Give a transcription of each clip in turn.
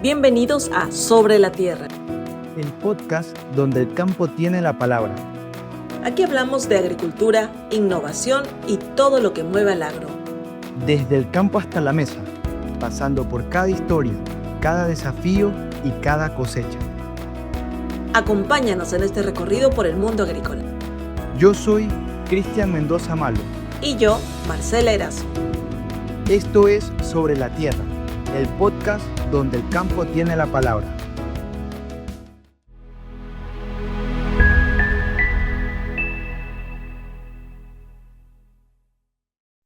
Bienvenidos a Sobre la Tierra. El podcast donde el campo tiene la palabra. Aquí hablamos de agricultura, innovación y todo lo que mueve al agro. Desde el campo hasta la mesa, pasando por cada historia, cada desafío y cada cosecha. Acompáñanos en este recorrido por el mundo agrícola. Yo soy Cristian Mendoza Malo. Y yo, Marcela Erazo. Esto es Sobre la Tierra, el podcast donde el campo tiene la palabra.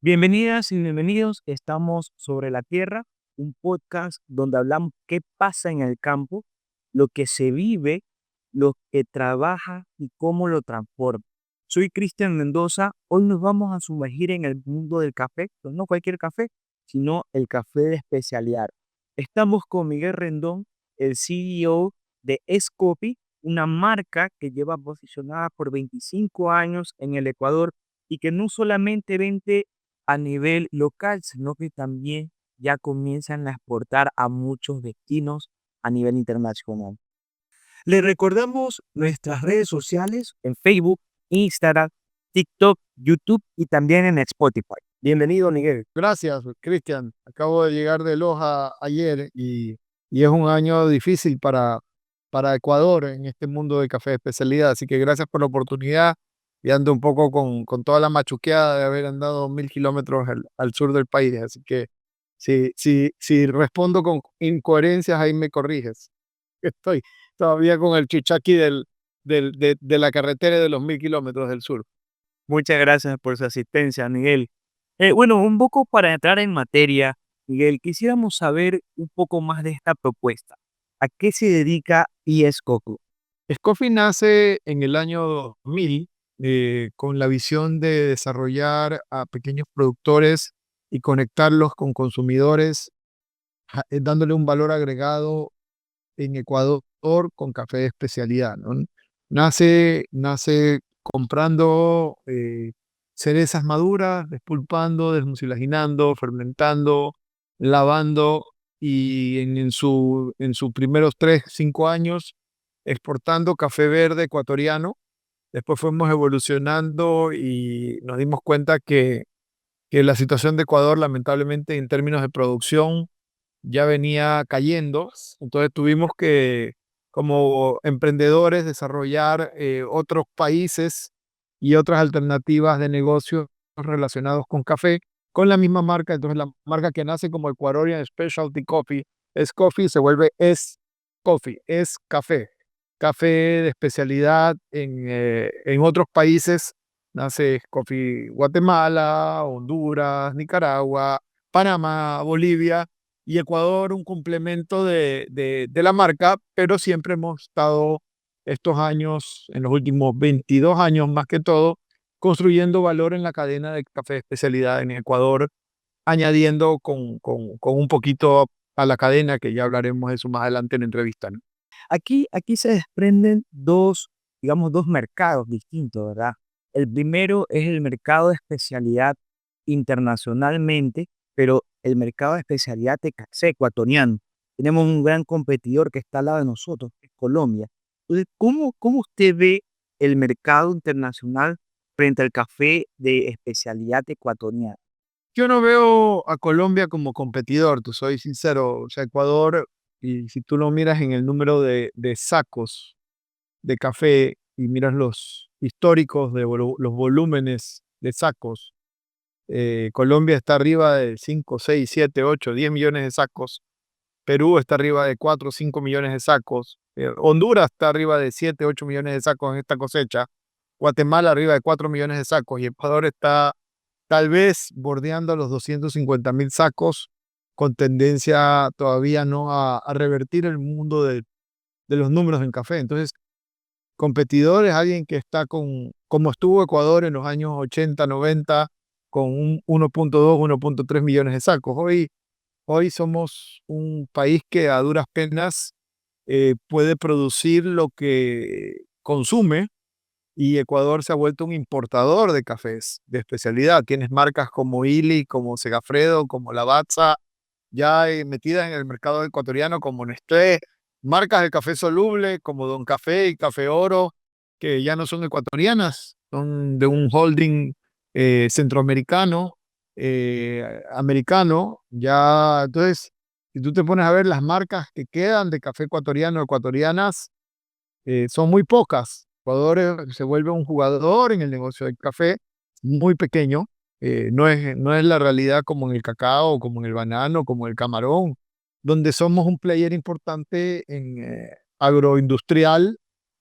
Bienvenidas y bienvenidos, estamos Sobre la Tierra, un podcast donde hablamos qué pasa en el campo, lo que se vive, lo que trabaja y cómo lo transforma. Soy Cristian Mendoza, hoy nos vamos a sumergir en el mundo del café, pero no cualquier café, sino el café de especialidad. Estamos con Miguel Rendón, el CEO de Scoffy, una marca que lleva posicionada por 25 años en el Ecuador y que no solamente vende a nivel local, sino que también ya comienzan a exportar a muchos destinos a nivel internacional. Les recordamos nuestras redes sociales en Facebook, Instagram, TikTok, YouTube y también en Spotify. Bienvenido, Miguel. Gracias, Cristian. Acabo de llegar de Loja ayer y es un año difícil para Ecuador en este mundo de café de especialidad. Así que gracias por la oportunidad y ando un poco con toda la machuqueada de haber andado 1000 kilómetros al sur del país. Así que si respondo con incoherencias, ahí me corriges. Estoy todavía con el chichaqui de la carretera de los 1000 kilómetros del sur. Muchas gracias por su asistencia, Miguel. Bueno, un poco para entrar en materia, Miguel, quisiéramos saber un poco más de esta propuesta. ¿A qué se dedica Scoffy? Scoffy nace en el año 2000 con la visión de desarrollar a pequeños productores y conectarlos con consumidores, dándole un valor agregado en Ecuador con café de especialidad, ¿no? Nace comprando cerezas maduras, despulpando, desmucilaginando, fermentando, lavando y en sus primeros 5 años exportando café verde ecuatoriano. Después fuimos evolucionando y nos dimos cuenta que la situación de Ecuador, lamentablemente, en términos de producción, ya venía cayendo. Entonces tuvimos que, como emprendedores, desarrollar otros países y otras alternativas de negocios relacionados con café, con la misma marca. Entonces la marca que nace como Ecuadorian Specialty Coffee, Scoffy, se vuelve Scoffy, es café. Café de especialidad en otros países. Nace Scoffy Guatemala, Honduras, Nicaragua, Panamá, Bolivia y Ecuador, un complemento de la marca, pero siempre hemos estado estos años, en los últimos 22 años más que todo, construyendo valor en la cadena de café de especialidad en Ecuador, añadiendo con un poquito a la cadena, que ya hablaremos de eso más adelante en la entrevista, ¿no? Aquí se desprenden dos mercados distintos, ¿verdad? El primero es el mercado de especialidad internacionalmente, pero el mercado de especialidad de café ecuatoriano. Tenemos un gran competidor que está al lado de nosotros, que es Colombia. Entonces, ¿cómo usted ve el mercado internacional frente al café de especialidad ecuatoriano? Yo no veo a Colombia como competidor, te soy sincero. O sea, Ecuador, y si tú lo miras en el número de sacos de café y miras los históricos de los volúmenes de sacos, Colombia está arriba de 5, 6, 7, 8, 10 millones de sacos. Perú está arriba de 4, 5 millones de sacos. Honduras está arriba de 7, 8 millones de sacos en esta cosecha. Guatemala arriba de 4 millones de sacos. Y Ecuador está tal vez bordeando los 250,000 sacos, con tendencia todavía no a revertir el mundo de los números en café. Entonces, competidor es alguien que está como estuvo Ecuador en los años 80, 90, con un 1.2, 1.3 millones de sacos. Hoy somos un país que a duras penas puede producir lo que consume, y Ecuador se ha vuelto un importador de cafés de especialidad. Tienes marcas como Illy, como Segafredo, como Lavazza, ya metidas en el mercado ecuatoriano como Nestlé, marcas de café soluble como Don Café y Café Oro, que ya no son ecuatorianas, son de un holding centroamericano, americano. Ya, entonces, si tú te pones a ver las marcas que quedan de café ecuatoriano, ecuatorianas, son muy pocas. Ecuador se vuelve un jugador en el negocio del café, muy pequeño. No es la realidad como en el cacao, como en el banano, como en el camarón, donde somos un player importante en agroindustrial.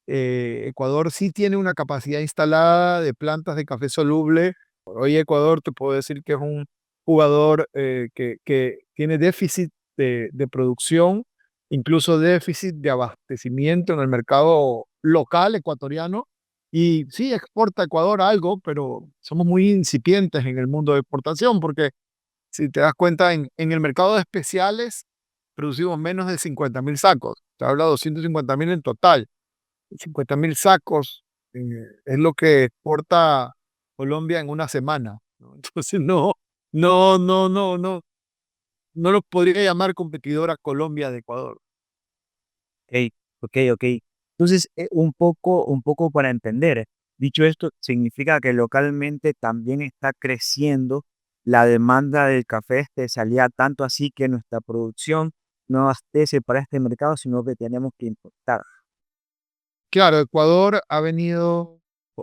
Ecuador sí tiene una capacidad instalada de plantas de café soluble. Hoy Ecuador te puedo decir que es un jugador que tiene déficit de producción, incluso déficit de abastecimiento en el mercado local ecuatoriano. Y sí, exporta Ecuador algo, pero somos muy incipientes en el mundo de exportación, porque si te das cuenta, en el mercado de especiales producimos menos de 50.000 sacos. Te habla de 250.000 en total. 50.000 sacos es lo que exporta Colombia en una semana, ¿no? Entonces, no lo podría llamar competidora Colombia de Ecuador. Ok, ok. Entonces, un poco para entender, dicho esto, significa que localmente también está creciendo la demanda del café de especialidad, tanto así que nuestra producción no abastece para este mercado, sino que tenemos que importar. Claro, Ecuador ha venido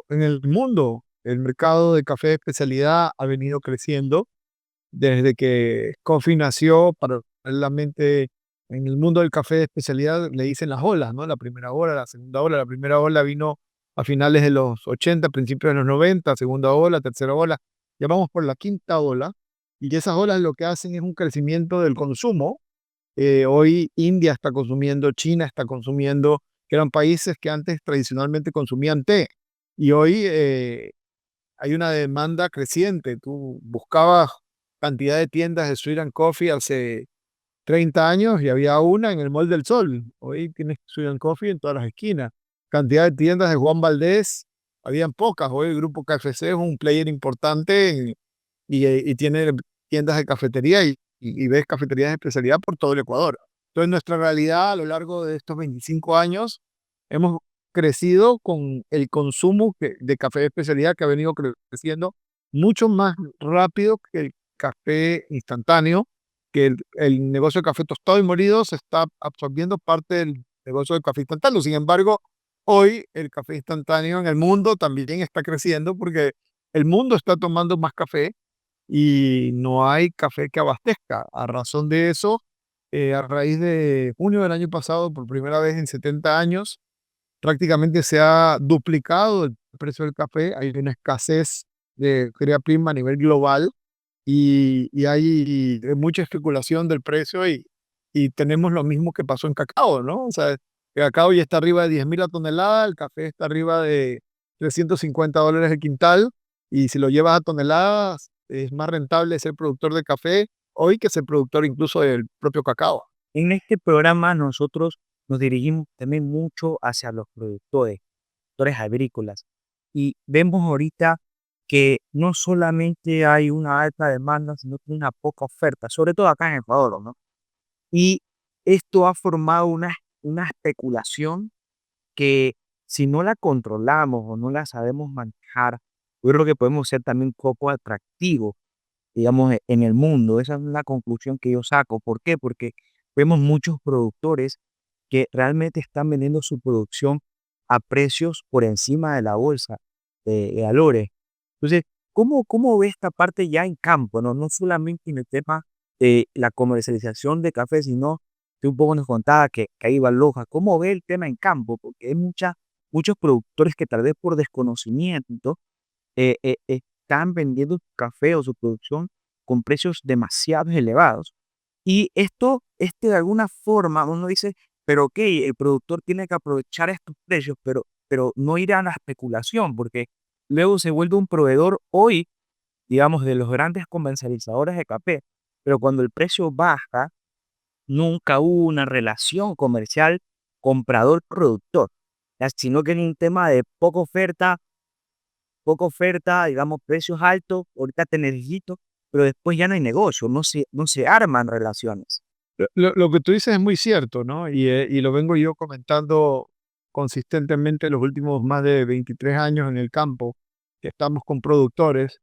en el mundo, el mercado de café de especialidad ha venido creciendo desde que Coffee nació. Paralelamente, en el mundo del café de especialidad le dicen las olas, ¿no? La primera ola, la segunda ola. La primera ola vino a finales de los 80, principios de los 90, segunda ola, tercera ola. Ya vamos por la quinta ola, y esas olas lo que hacen es un crecimiento del consumo. Hoy India está consumiendo, China está consumiendo, que eran países que antes tradicionalmente consumían té. Y hoy hay una demanda creciente. Tú buscabas cantidad de tiendas de Sweet and Coffee hace 30 años y había una en el Mall del Sol. Hoy tienes Sweet and Coffee en todas las esquinas. Cantidad de tiendas de Juan Valdés, habían pocas. Hoy el grupo KFC es un player importante y tiene tiendas de cafetería y ves cafeterías de especialidad por todo el Ecuador. Entonces, nuestra realidad a lo largo de estos 25 años, hemos crecido con el consumo de café de especialidad, que ha venido creciendo mucho más rápido que el café instantáneo, que el negocio de café tostado y molido se está absorbiendo parte del negocio del café instantáneo. Sin embargo, hoy el café instantáneo en el mundo también está creciendo, porque el mundo está tomando más café y no hay café que abastezca. A razón de eso, a raíz de junio del año pasado, por primera vez en 70 años, prácticamente se ha duplicado el precio del café. Hay una escasez de materia prima a nivel global, y hay mucha especulación del precio, y tenemos lo mismo que pasó en cacao, ¿no? O sea, el cacao ya está arriba de 10.000 la tonelada, el café está arriba de $350 el quintal, y si lo llevas a toneladas, es más rentable ser productor de café hoy que ser productor incluso del propio cacao. En este programa nosotros nos dirigimos también mucho hacia los productores agrícolas, y vemos ahorita que no solamente hay una alta demanda, sino que una poca oferta, sobre todo acá en Ecuador, ¿no? Y esto ha formado una especulación que, si no la controlamos o no la sabemos manejar, yo creo que podemos ser también poco atractivos, digamos, en el mundo. Esa es la conclusión que yo saco. ¿Por qué? Porque vemos muchos productores que realmente están vendiendo su producción a precios por encima de la bolsa de valores. Entonces, ¿cómo ve esta parte ya en campo? No, no solamente en el tema de la comercialización de café, sino que un poco nos contaba que ahí va Loja. ¿Cómo ve el tema en campo? Porque hay muchos productores que tal vez por desconocimiento están vendiendo su café o su producción con precios demasiado elevados. Y esto de alguna forma uno dice, pero ok, el productor tiene que aprovechar estos precios, pero no ir a la especulación, porque luego se vuelve un proveedor hoy, digamos, de los grandes comercializadores de café, pero cuando el precio baja, nunca hubo una relación comercial comprador-productor, ya, sino que es un tema de poca oferta, digamos, precios altos. Ahorita te necesito, pero después ya no hay negocio, no se arman relaciones. Lo que tú dices es muy cierto, ¿no? Y lo vengo yo comentando consistentemente los últimos más de 23 años en el campo, que estamos con productores,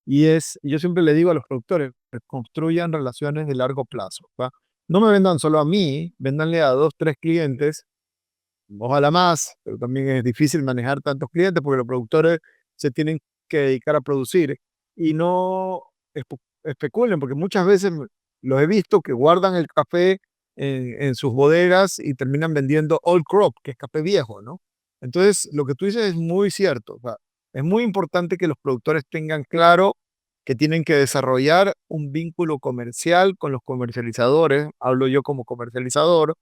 yo siempre le digo a los productores, que construyan relaciones de largo plazo, ¿va? No me vendan solo a mí, véndanle a 2, 3 clientes, ojalá más, pero también es difícil manejar tantos clientes porque los productores se tienen que dedicar a producir y no especulen, porque muchas veces los he visto que guardan el café en sus bodegas y terminan vendiendo old crop, que es café viejo, ¿no? Entonces, lo que tú dices es muy cierto. O sea, es muy importante que los productores tengan claro que tienen que desarrollar un vínculo comercial con los comercializadores, hablo yo como comercializador,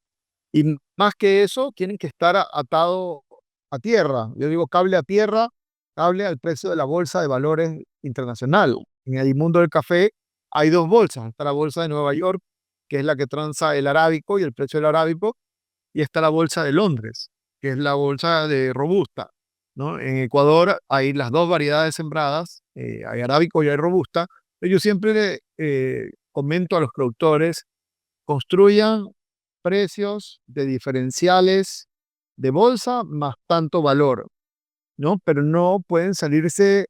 y más que eso, tienen que estar atado a tierra. Yo digo cable a tierra, cable al precio de la bolsa de valores internacional. En el mundo del café hay dos bolsas. Está la bolsa de Nueva York, que es la que transa el arábico y el precio del arábico, y está la bolsa de Londres, que es la bolsa de robusta, ¿no? En Ecuador hay las dos variedades sembradas, hay arábico y hay robusta. Yo siempre comento a los productores, construyan precios de diferenciales de bolsa más tanto valor, ¿no? Pero no pueden salirse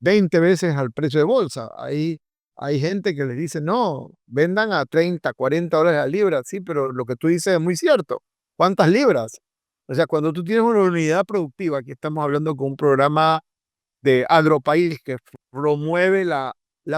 20 veces al precio de bolsa. Hay gente que les dice, no, vendan a 30, 40 dólares la libra, sí, pero lo que tú dices es muy cierto. ¿Cuántas libras? O sea, cuando tú tienes una unidad productiva, aquí estamos hablando con un programa de Agropaís que promueve la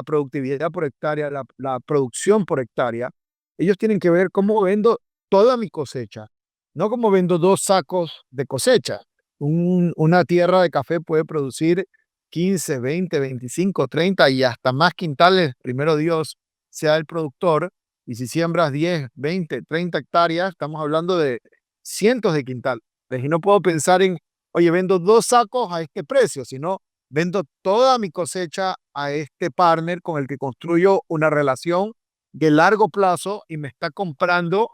productividad por hectárea, la producción por hectárea, ellos tienen que ver cómo vendo toda mi cosecha, no cómo vendo 2 sacos de cosecha. Una tierra de café puede producir 15, 20, 25, 30 y hasta más quintales, primero Dios sea el productor, y si siembras 10, 20, 30 hectáreas, estamos hablando de cientos de quintales. Y no puedo pensar en, oye, vendo 2 sacos a este precio, sino vendo toda mi cosecha a este partner con el que construyo una relación de largo plazo y me está comprando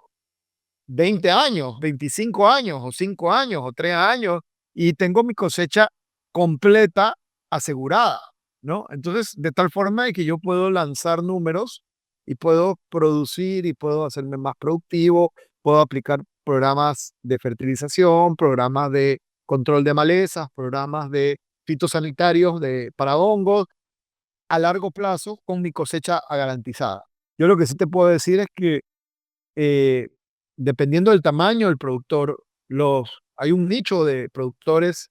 20 años, 25 años o 5 años o 3 años y tengo mi cosecha completa asegurada, ¿no? Entonces, de tal forma de que yo puedo lanzar números y puedo producir y puedo hacerme más productivo, puedo aplicar programas de fertilización, programas de control de malezas, programas de fitosanitarios para hongos a largo plazo con mi cosecha garantizada. Yo lo que sí te puedo decir es que eh, dependiendo del tamaño del productor, hay un nicho de productores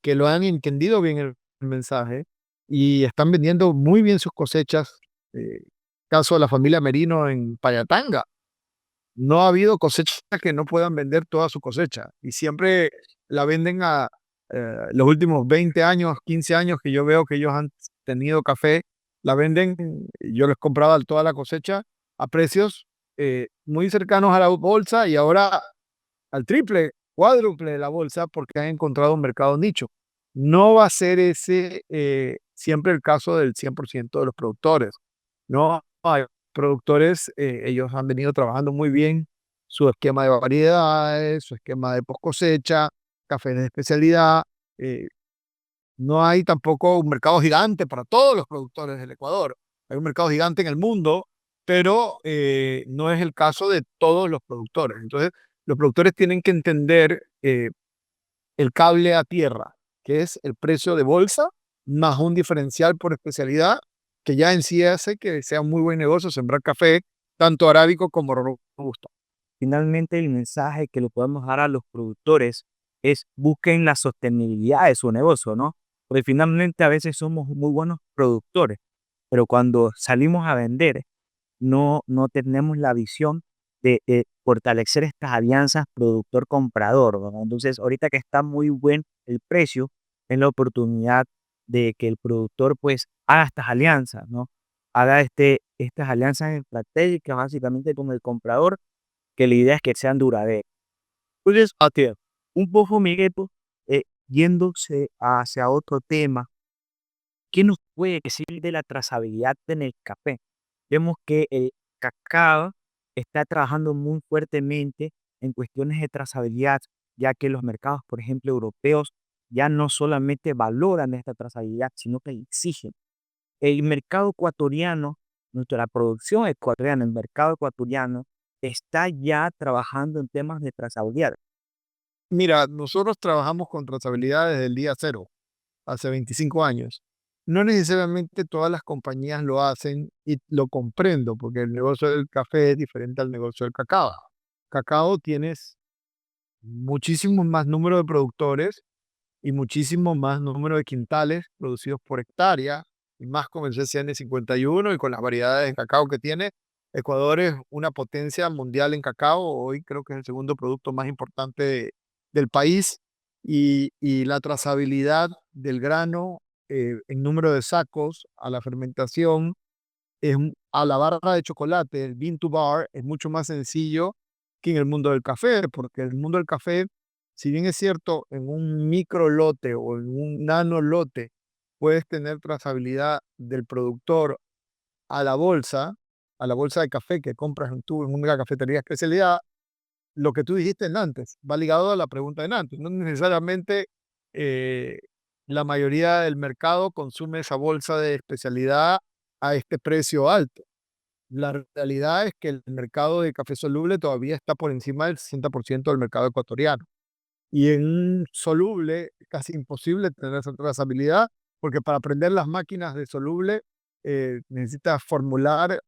que lo han entendido bien el mensaje y están vendiendo muy bien sus cosechas. Caso de la familia Merino en Payatanga, no ha habido cosecha que no puedan vender toda su cosecha y siempre la venden a los últimos 20 años, 15 años que yo veo que ellos han tenido café, la venden, yo les compraba toda la cosecha a precios muy cercanos a la bolsa y ahora al triple, cuádruple de la bolsa porque han encontrado un mercado nicho. No va a ser ese siempre el caso del 100% de los productores. No hay productores, ellos han venido trabajando muy bien su esquema de variedades, su esquema de post cosecha, cafés de especialidad. eh, no hay tampoco un mercado gigante para todos los productores del Ecuador. Hay un mercado gigante en el mundo, pero no es el caso de todos los productores. Entonces, los productores tienen que entender el cable a tierra, que es el precio de bolsa, más un diferencial por especialidad, que ya en sí hace que sea un muy buen negocio sembrar café, tanto arábico como robusto. Finalmente, el mensaje que le podemos dar a los productores es busquen la sostenibilidad de su negocio, ¿no? Porque finalmente a veces somos muy buenos productores, pero cuando salimos a vender, no tenemos la visión de fortalecer estas alianzas productor-comprador, ¿verdad? Entonces, ahorita que está muy buen el precio, es la oportunidad de que el productor pues haga estas alianzas, ¿no? Haga estas alianzas estratégicas básicamente con el comprador, que la idea es que sean duraderas. Entonces, un poco, Miguel, pues, yéndose hacia otro tema, ¿qué nos puede decir de la trazabilidad en el café? Vemos que el cacao está trabajando muy fuertemente en cuestiones de trazabilidad, ya que los mercados, por ejemplo, europeos, ya no solamente valoran esta trazabilidad, sino que exigen. el mercado ecuatoriano, nuestra producción ecuatoriana, el mercado ecuatoriano, está ya trabajando en temas de trazabilidad. Mira, nosotros trabajamos con trazabilidad desde el día cero, hace 25 años. No necesariamente todas las compañías lo hacen y lo comprendo, porque el negocio del café es diferente al negocio del cacao. Cacao tienes muchísimo más número de productores y muchísimo más número de quintales producidos por hectárea, y más con el CCN 51 y con las variedades de cacao que tiene. Ecuador es una potencia mundial en cacao, hoy creo que es el segundo producto más importante del país, y la trazabilidad del grano, en número de sacos, a la fermentación, a la barra de chocolate, el bean to bar, es mucho más sencillo que en el mundo del café, porque el mundo del café, si bien es cierto, en un micro lote o en un nano lote puedes tener trazabilidad del productor a a la bolsa de café que compras en una cafetería de especialidad. Lo que tú dijiste antes va ligado a la pregunta de antes. No necesariamente eh, la mayoría del mercado consume esa bolsa de especialidad a este precio alto. La realidad es que el mercado de café soluble todavía está por encima del 60% del mercado ecuatoriano. Y en un soluble es casi imposible tener esa trazabilidad, porque para prender las máquinas de soluble necesitas formular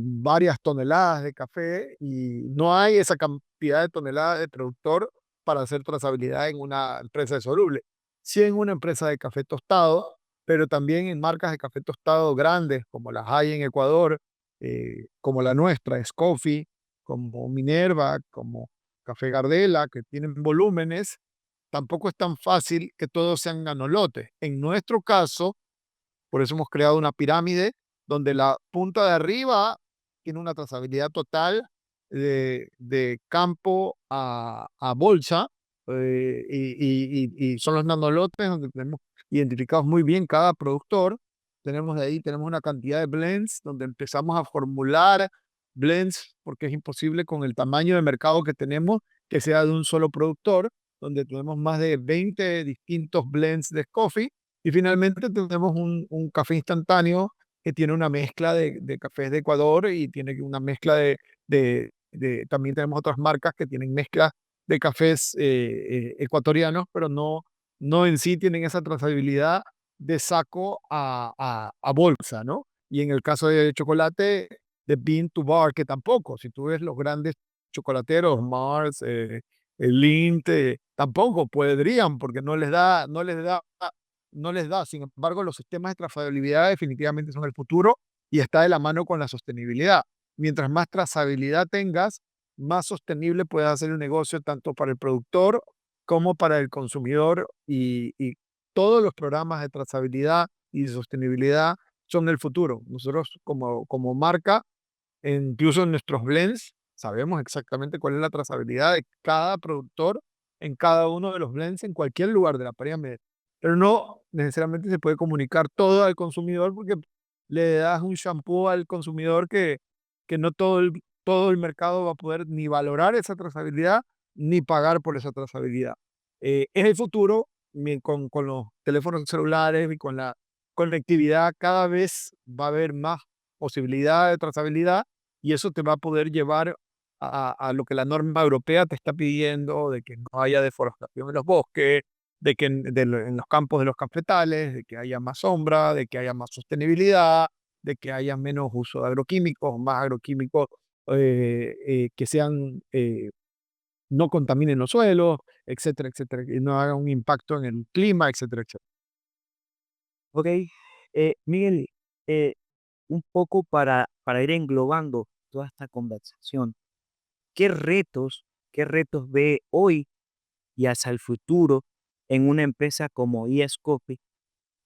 varias toneladas de café, y no hay esa cantidad de toneladas de productor para hacer trazabilidad en una empresa de soluble. Sí, en una empresa de café tostado, pero también en marcas de café tostado grandes, como las hay en Ecuador, como la nuestra, Scoffy, como Minerva, como Café Gardela, que tienen volúmenes. Tampoco es tan fácil que todos sean nanolotes. En nuestro caso, por eso hemos creado una pirámide donde la punta de arriba tiene una trazabilidad total de campo a bolsa, y son los nanolotes donde tenemos identificados muy bien cada productor. Tenemos de ahí, tenemos una cantidad de blends donde empezamos a formular blends, porque es imposible con el tamaño de mercado que tenemos que sea de un solo productor, donde tenemos más de 20 distintos blends de coffee. Y finalmente tenemos un café instantáneo que tiene una mezcla de cafés de Ecuador, y tiene una mezcla también tenemos otras marcas que tienen mezclas de cafés ecuatorianos, pero no en sí tienen esa trazabilidad de saco a bolsa, ¿no? Y en el caso de chocolate, de bean to bar, que tampoco, si tú ves los grandes chocolateros, Mars, Lindt, tampoco podrían, porque no les da. Sin embargo, los sistemas de trazabilidad definitivamente son el futuro, y está de la mano con la sostenibilidad. Mientras más trazabilidad tengas, más sostenible puedes hacer el negocio tanto para el productor como para el consumidor, y todos los programas de trazabilidad y de sostenibilidad son el futuro. Nosotros como marca, incluso en nuestros blends, sabemos exactamente cuál es la trazabilidad de cada productor en cada uno de los blends en cualquier lugar de la pirámide. Pero no necesariamente se puede comunicar todo al consumidor, porque le das un shampoo al consumidor que no todo el mercado va a poder ni valorar esa trazabilidad ni pagar por esa trazabilidad. Es el futuro. Con los teléfonos celulares y con la conectividad, cada vez va a haber más posibilidad de trazabilidad, y eso te va a poder llevar a lo que la norma europea te está pidiendo, de que no haya deforestación en los bosques, de que en los campos de los cafetales, de que haya más sombra, de que haya más sostenibilidad, de que haya menos uso de agroquímicos, más agroquímicos que no contaminen los suelos, etcétera, etcétera, y no hagan un impacto en el clima, etcétera, etcétera. Ok, Miguel, eh, un poco para ir englobando toda esta conversación, qué retos ve hoy y hacia el futuro en una empresa como ES Coffee?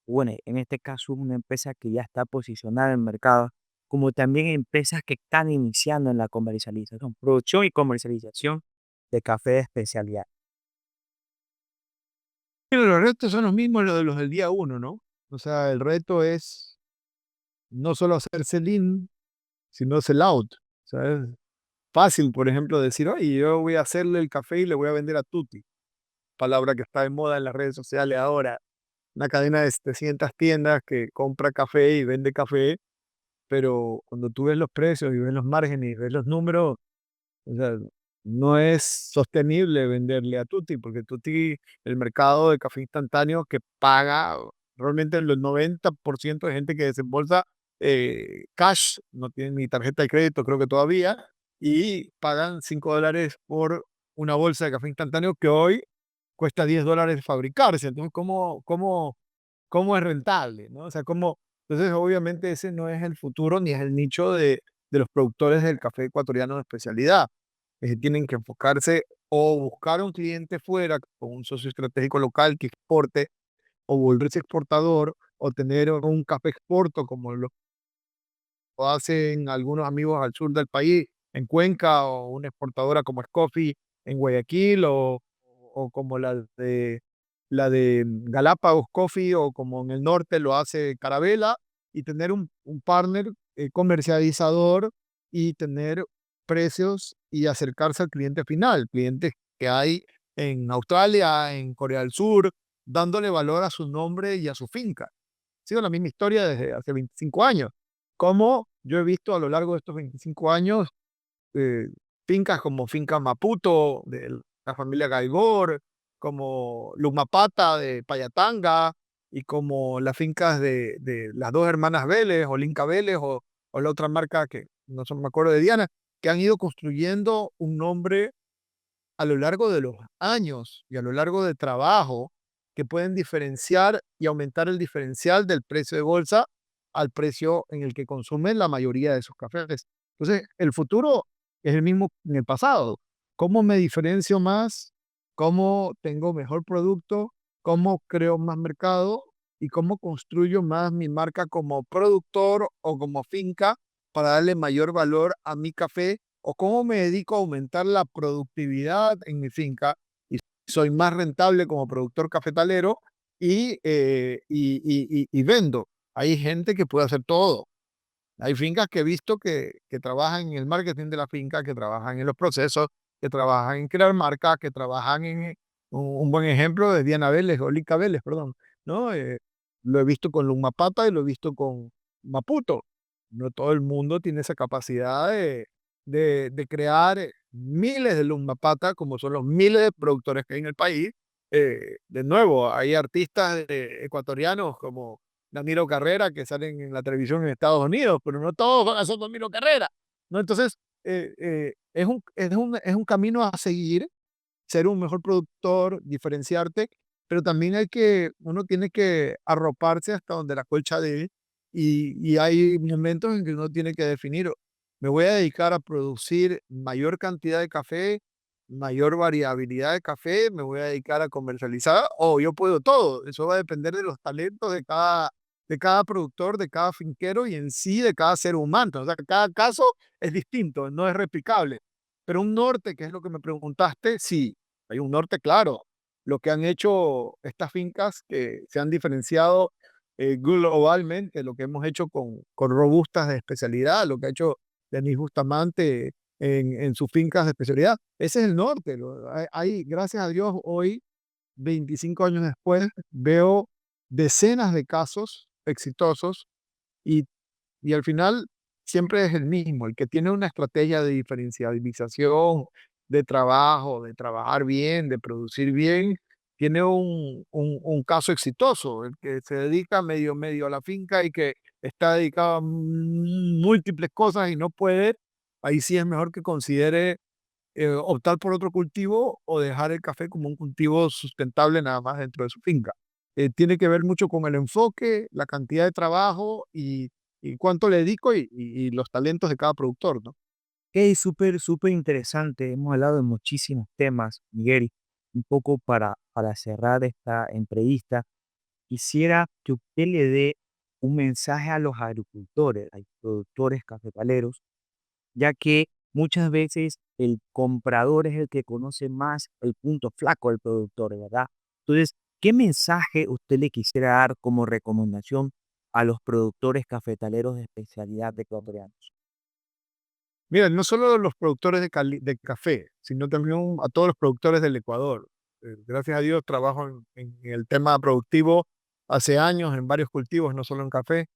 Bueno, en este caso una empresa que ya está posicionada en el mercado, como también empresas que están iniciando en la comercialización, producción y comercialización de café de especialidad. Pero los retos son los mismos los de los del día uno, ¿no? O sea, el reto es no solo hacer sell-in, sino sell-out. O sea, es fácil, por ejemplo, decir, oye, yo voy a hacerle el café y le voy a vender a Tutti, palabra que está de moda en las redes sociales ahora. una cadena de 700 tiendas que compra café y vende café, pero cuando tú ves los precios y ves los márgenes y ves los números, o sea, no es sostenible venderle a Tutti, porque Tutti, el mercado de café instantáneo que paga realmente el 90% de gente que desembolsa cash, no tienen ni tarjeta de crédito, creo que todavía, y pagan $5 por una bolsa de café instantáneo que hoy cuesta $10 fabricarse. Entonces, ¿cómo es rentable? ¿No? O sea, entonces, obviamente, ese no es el futuro ni es el nicho de los productores del café ecuatoriano de especialidad. Tienen que enfocarse o buscar un cliente fuera con un socio estratégico local que exporte o volverse exportador o tener un café exporto como lo hacen algunos amigos al sur del país, en Cuenca, o una exportadora como Scoffy en Guayaquil, o como la de Galápagos Coffee, o como en el norte lo hace Carabela, y tener un partner comercializador y tener precios y acercarse al cliente final, clientes que hay en Australia, en Corea del Sur, dándole valor a su nombre y a su finca. Ha sido la misma historia desde hace 25 años. Como yo he visto a lo largo de estos 25 años, eh, fincas como Finca Maputo, de la familia Gaibor, como Lumapata de Payatanga, y como las fincas de las dos hermanas Vélez, o Linca Vélez, o la otra marca que no me acuerdo de Diana, que han ido construyendo un nombre a lo largo de los años y a lo largo del trabajo, que pueden diferenciar y aumentar el diferencial del precio de bolsa al precio en el que consumen la mayoría de sus cafés. Entonces, el futuro es el mismo en el pasado. ¿Cómo me diferencio más? ¿Cómo tengo mejor producto? ¿Cómo creo más mercado? ¿Y cómo construyo más mi marca como productor o como finca para darle mayor valor a mi café? ¿O cómo me dedico a aumentar la productividad en mi finca y soy más rentable como productor cafetalero y vendo? Hay gente que puede hacer todo. Hay fincas que he visto que trabajan en el marketing de la finca, que trabajan en los procesos, que trabajan en crear marcas, que trabajan en un buen ejemplo de Diana Vélez, o Lica Vélez, perdón, ¿no? Lo he visto con Lumapata y lo he visto con Maputo. No todo el mundo tiene esa capacidad de crear miles de Lumapata, como son los miles de productores que hay en el país. De nuevo, hay artistas ecuatorianos como Danilo Carrera, que salen en la televisión en Estados Unidos, pero no todos van a ser Danilo Carrera, ¿no? Entonces, es un camino a seguir, ser un mejor productor, diferenciarte, pero también uno tiene que arroparse hasta donde la colcha dé, y hay momentos en que uno tiene que definir: me voy a dedicar a producir mayor cantidad de café, mayor variabilidad de café, me voy a dedicar a comercializar, o yo puedo todo. Eso va a depender de los talentos de cada productor, de cada finquero, y en sí de cada ser humano. O sea, que cada caso es distinto, no es replicable. Pero un norte, que es lo que me preguntaste, sí, hay un norte claro. Lo que han hecho estas fincas que se han diferenciado globalmente, lo que hemos hecho con robustas de especialidad, lo que ha hecho Denis Bustamante en sus fincas de especialidad, ese es el norte. Gracias a Dios, hoy, 25 años después, veo decenas de casos exitosos, y al final siempre es el mismo, el que tiene una estrategia de diferencialización, de trabajo, de trabajar bien, de producir bien, tiene un caso exitoso. El que se dedica medio a la finca y que está dedicado a múltiples cosas y no puede, ahí sí es mejor que considere optar por otro cultivo, o dejar el café como un cultivo sustentable nada más dentro de su finca. Tiene que ver mucho con el enfoque, la cantidad de trabajo y cuánto le dedico, y los talentos de cada productor, ¿no? Ok, súper, súper interesante. Hemos hablado de muchísimos temas, Miguel. Un poco para cerrar esta entrevista, quisiera que usted le dé un mensaje a los agricultores, a los productores cafetaleros, ya que muchas veces el comprador es el que conoce más el punto flaco del productor, ¿verdad? Entonces, ¿qué mensaje usted le quisiera dar como recomendación a los productores cafetaleros de especialidad ecuatorianos? Mira, no solo los productores de café, sino también a todos los productores del Ecuador. Gracias a Dios trabajo en el tema productivo hace años en varios cultivos, no solo en café,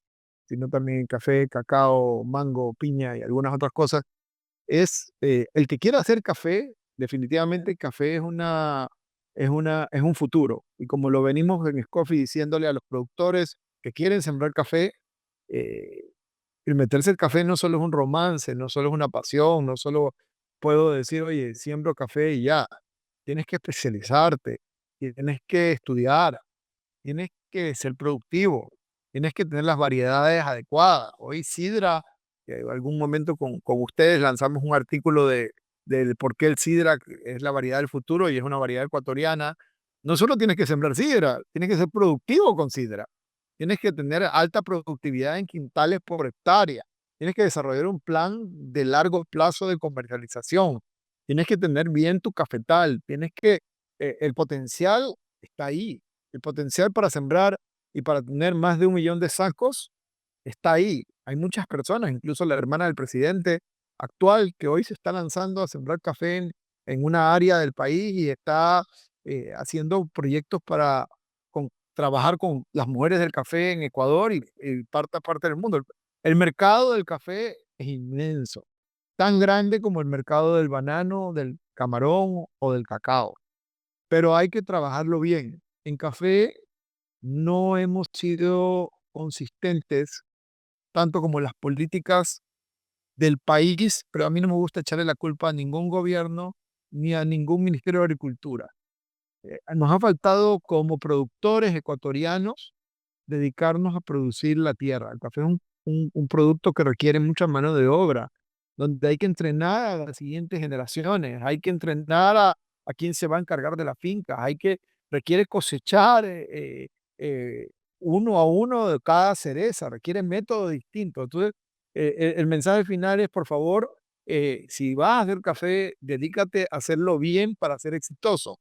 sino también en café, cacao, mango, piña y algunas otras cosas, es el que quiera hacer café, definitivamente el café es un futuro. Y como lo venimos en Scoffy diciéndole a los productores que quieren sembrar café, eh, el meterse el café no solo es un romance, no solo es una pasión, no solo puedo decir, oye, siembro café y ya. Tienes que especializarte, tienes que estudiar, tienes que ser productivo, tienes que tener las variedades adecuadas. Hoy Sidra, que en algún momento con ustedes lanzamos un artículo del por qué el Sidra es la variedad del futuro y es una variedad ecuatoriana. No solo tienes que sembrar Sidra, tienes que ser productivo con Sidra. Tienes que tener alta productividad en quintales por hectárea. Tienes que desarrollar un plan de largo plazo de comercialización. Tienes que tener bien tu cafetal. El potencial está ahí. El potencial para sembrar y para tener más de 1 millón de sacos está ahí. Hay muchas personas, incluso la hermana del presidente actual, que hoy se está lanzando a sembrar café en una área del país y está haciendo proyectos para trabajar con las mujeres del café en Ecuador y parte del mundo. El mercado del café es inmenso, tan grande como el mercado del banano, del camarón o del cacao, pero hay que trabajarlo bien. En café no hemos sido consistentes tanto como las políticas del país, pero a mí no me gusta echarle la culpa a ningún gobierno ni a ningún ministerio de Agricultura. Nos ha faltado como productores ecuatorianos dedicarnos a producir la tierra. El café es un producto que requiere mucha mano de obra, donde hay que entrenar a las siguientes generaciones, hay que entrenar a quién se va a encargar de la finca, requiere cosechar eh, uno a uno de cada cereza, requiere métodos distintos. Entonces, el mensaje final es, por favor, si vas a hacer café, dedícate a hacerlo bien para ser exitoso.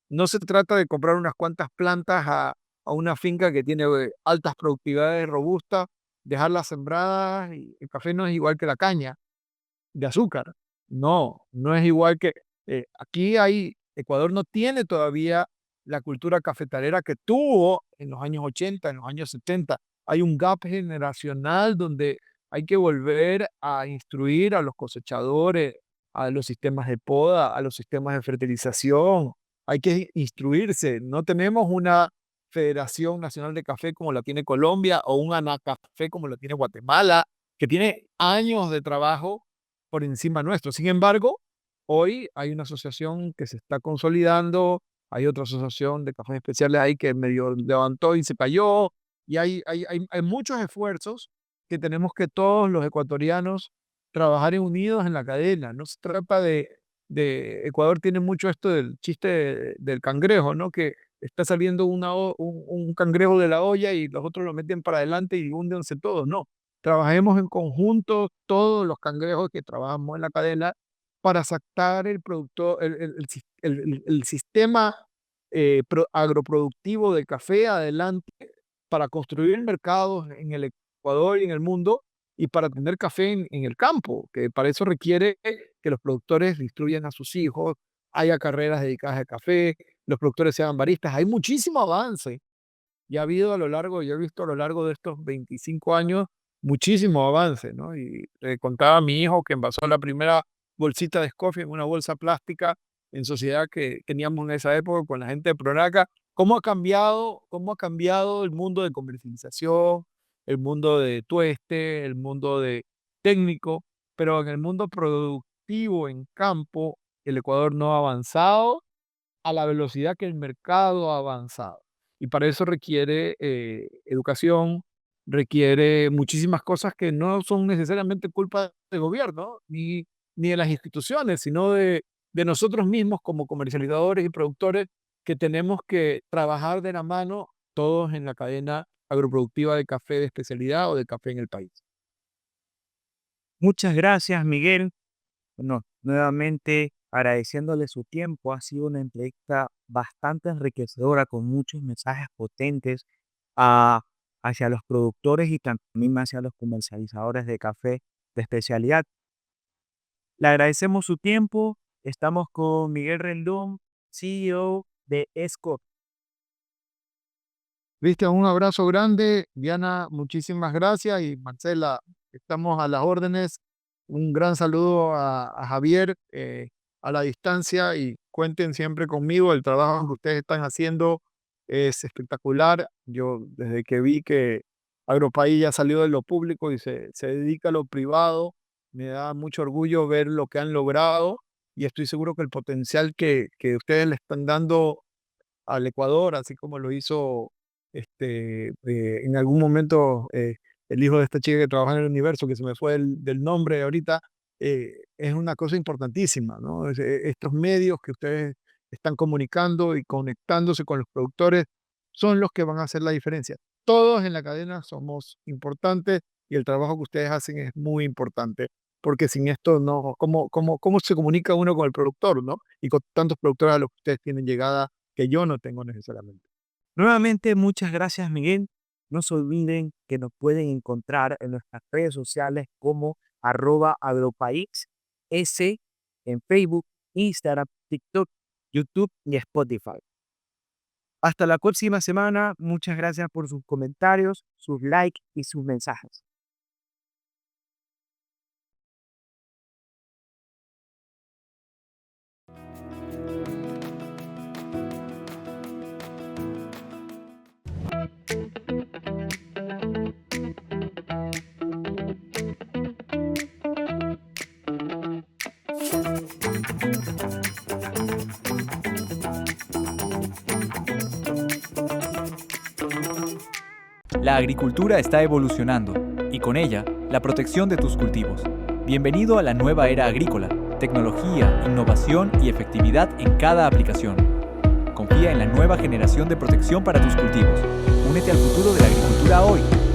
No se trata de comprar unas cuantas plantas a una finca que tiene altas productividades robustas, dejarlas sembradas. Y el café no es igual que la caña de azúcar. No, no es igual que... Ecuador no tiene todavía la cultura cafetalera que tuvo en los años 80, en los años 70. Hay un gap generacional donde hay que volver a instruir a los cosechadores, a los sistemas de poda, a los sistemas de fertilización. Hay que instruirse. No tenemos una Federación Nacional de Café como la tiene Colombia o un ANACAFé como lo tiene Guatemala, que tiene años de trabajo por encima nuestro. Sin embargo, hoy hay una asociación que se está consolidando, hay otra asociación de cafés especiales ahí que medio levantó y se cayó, y hay muchos esfuerzos que tenemos que todos los ecuatorianos trabajar unidos en la cadena. No se trata Ecuador tiene mucho esto del chiste del cangrejo, ¿no? Que está saliendo un cangrejo de la olla y los otros lo meten para adelante y húndense todos. No, trabajemos en conjunto todos los cangrejos que trabajamos en la cadena para sacar el producto, el sistema agroproductivo del café adelante para construir mercados en el Ecuador y en el mundo y para tener café en el campo, que para eso requiere que los productores instruyan a sus hijos, haya carreras dedicadas al café, los productores sean baristas. Hay muchísimo avance. Yo he visto a lo largo de estos 25 años muchísimo avance, ¿no? Y le contaba a mi hijo que envasó la primera bolsita de Scoffy en una bolsa plástica en sociedad que teníamos en esa época con la gente de Pronaca. Cómo ha cambiado el mundo de comercialización, el mundo de tueste, el mundo de técnico, pero en el mundo productivo, en campo, el Ecuador no ha avanzado a la velocidad que el mercado ha avanzado. Y para eso requiere educación, requiere muchísimas cosas que no son necesariamente culpa del gobierno ni de las instituciones, sino de nosotros mismos como comercializadores y productores que tenemos que trabajar de la mano todos en la cadena agroproductiva de café de especialidad o de café en el país. Muchas gracias, Miguel. Bueno, nuevamente agradeciéndole su tiempo. Ha sido una entrevista bastante enriquecedora con muchos mensajes potentes a- hacia los productores y también hacia los comercializadores de café de especialidad. Le agradecemos su tiempo. Estamos con Miguel Rendón, CEO de ESCO. Cristian, un abrazo grande. Diana, muchísimas gracias. Y Marcela, estamos a las órdenes. Un gran saludo a Javier a la distancia y cuenten siempre conmigo. El trabajo que ustedes están haciendo es espectacular. Yo desde que vi que Agropaís ya salió de lo público y se dedica a lo privado, me da mucho orgullo ver lo que han logrado y estoy seguro que el potencial que ustedes le están dando al Ecuador, así como lo hizo en algún momento el hijo de esta chica que trabaja en el universo, que se me fue del nombre ahorita, es una cosa importantísima, ¿no? Estos medios que ustedes están comunicando y conectándose con los productores son los que van a hacer la diferencia. Todos en la cadena somos importantes y el trabajo que ustedes hacen es muy importante, porque sin esto no, ¿cómo se comunica uno con el productor, ¿no? Y con tantos productores a los que ustedes tienen llegada que yo no tengo necesariamente. Nuevamente, muchas gracias, Miguel. No se olviden que nos pueden encontrar en nuestras redes sociales como @agropaís S en Facebook, Instagram, TikTok, YouTube y Spotify. Hasta la próxima semana. Muchas gracias por sus comentarios, sus likes y sus mensajes. La agricultura está evolucionando y con ella la protección de tus cultivos. Bienvenido a la nueva era agrícola. Tecnología, innovación y efectividad en cada aplicación. Confía en la nueva generación de protección para tus cultivos. Únete al futuro de la agricultura hoy.